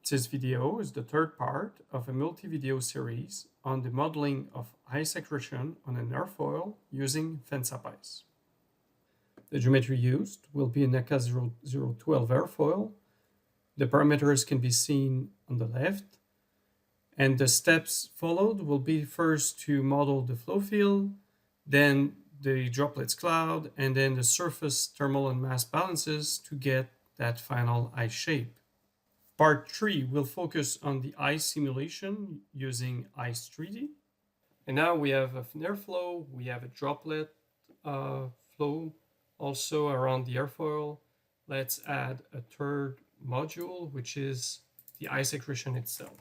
This video is the third part of a multi-video series on the modeling of ice accretion on an airfoil using FENSAP-ICE. The geometry used will be an AK0012 airfoil. The parameters can be seen on the left, and the steps followed will be first to model the flow field, then the droplets cloud, and then the surface thermal and mass balances to get that final ice shape. Part 3 will focus on the ice simulation using Ice 3D. And now we have an airflow, we have a droplet flow also around the airfoil. Let's add a third module, which is the ice accretion itself.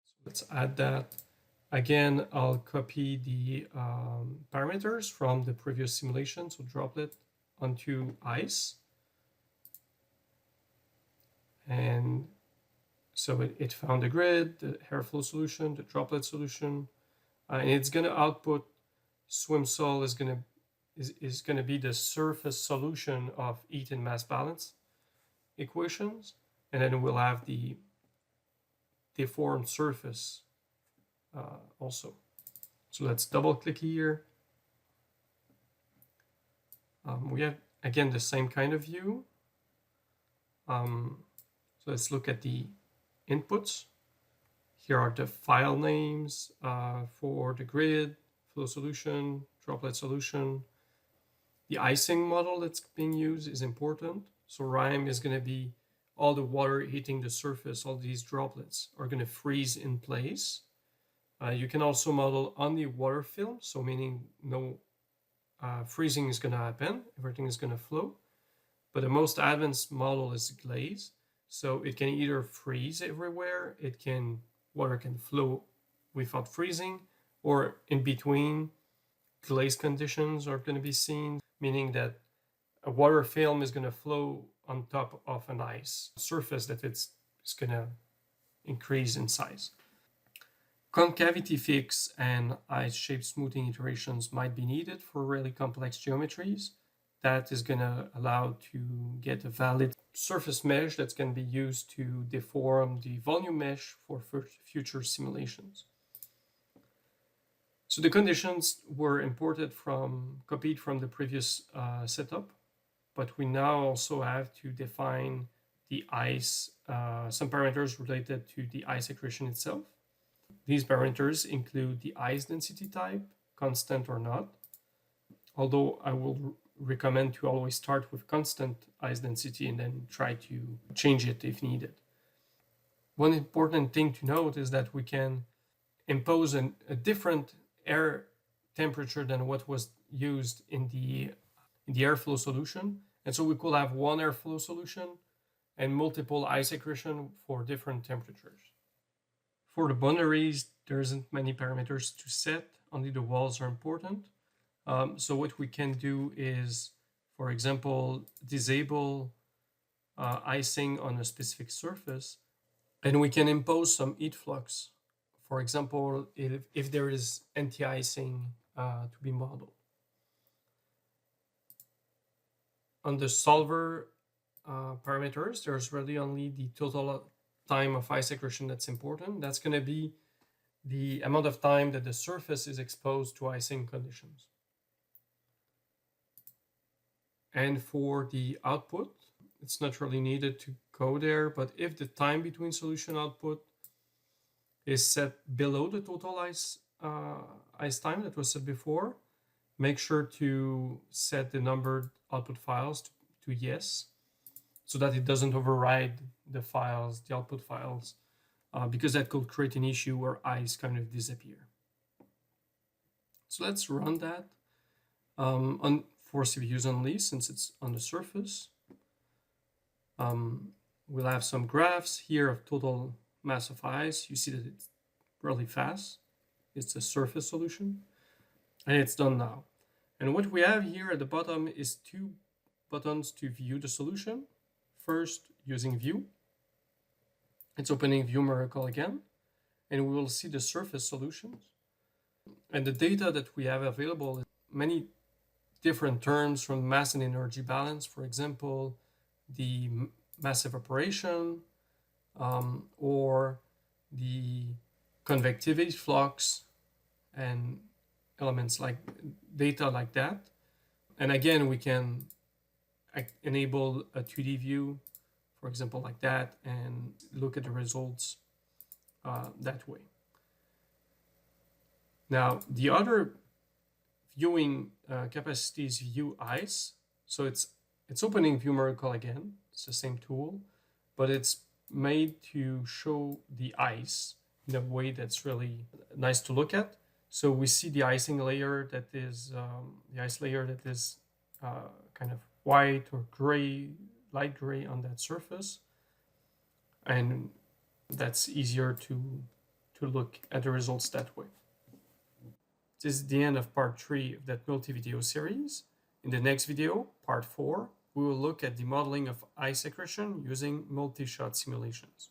So let's add that. Again, I'll copy the parameters from the previous simulation, so droplet onto ice. And so it found the grid, the airflow solution, the droplet solution, and it's going to output swim-sol is going to be the surface solution of heat and mass balance equations, and then we'll have the deformed surface also. So let's double-click here. We have again the same kind of view. So let's look at the inputs. Here are the file names for the grid, flow solution, droplet solution. The icing model that's being used is important. So rime is going to be all the water hitting the surface, all these droplets are going to freeze in place. You can also model on the water film, so meaning no freezing is going to happen, everything is going to flow. But the most advanced model is glaze. So it can either freeze everywhere, water can flow without freezing, or in between, glaze conditions are going to be seen, meaning that a water film is going to flow on top of an ice surface that it's going to increase in size. Concavity fix and ice shape smoothing iterations might be needed for really complex geometries. That is going to allow to get a valid surface mesh that's going to be used to deform the volume mesh for future simulations. So the conditions were copied from the previous setup, but we now also have to define the ice, some parameters related to the ice accretion itself. These parameters include the ice density type, constant or not, although I will recommend to always start with constant ice density and then try to change it if needed. One important thing to note is that we can impose a different air temperature than what was used in the airflow solution. And so we could have one airflow solution and multiple ice accretion for different temperatures. For the boundaries, there isn't many parameters to set, only the walls are important. So what we can do is, for example, disable icing on a specific surface, and we can impose some heat flux. For example, if there is anti-icing to be modeled. On the solver parameters, there's really only the total time of ice accretion that's important. That's going to be the amount of time that the surface is exposed to icing conditions. And for the output, it's not really needed to go there, but if the time between solution output is set below the total ice time that was set before, make sure to set the numbered output files to yes, so that it doesn't override the output files, because that could create an issue where ice kind of disappear. So let's run that for CPUs only, since it's on the surface. We'll have some graphs here of total mass of ice. You see that it's really fast. It's a surface solution, and it's done now. And what we have here at the bottom is two buttons to view the solution. First, using view. It's opening View Miracle again, and we will see the surface solutions. And the data that we have available is many different terms from mass and energy balance. For example, the mass evaporation, or the convectivity flux and elements like data like that. And again, we can enable a 2D view, for example, like that, and look at the results that way. Now, the other viewing capacity is view ice. So it's opening view miracle again. It's the same tool, but it's made to show the ice in a way that's really nice to look at. So we see the icing layer that is the ice layer that is kind of white or gray, light gray on that surface, and that's easier to look at the results that way. This is the end of part 3 of that multi-video series. In the next video, part 4, we will look at the modeling of ice accretion using multi-shot simulations.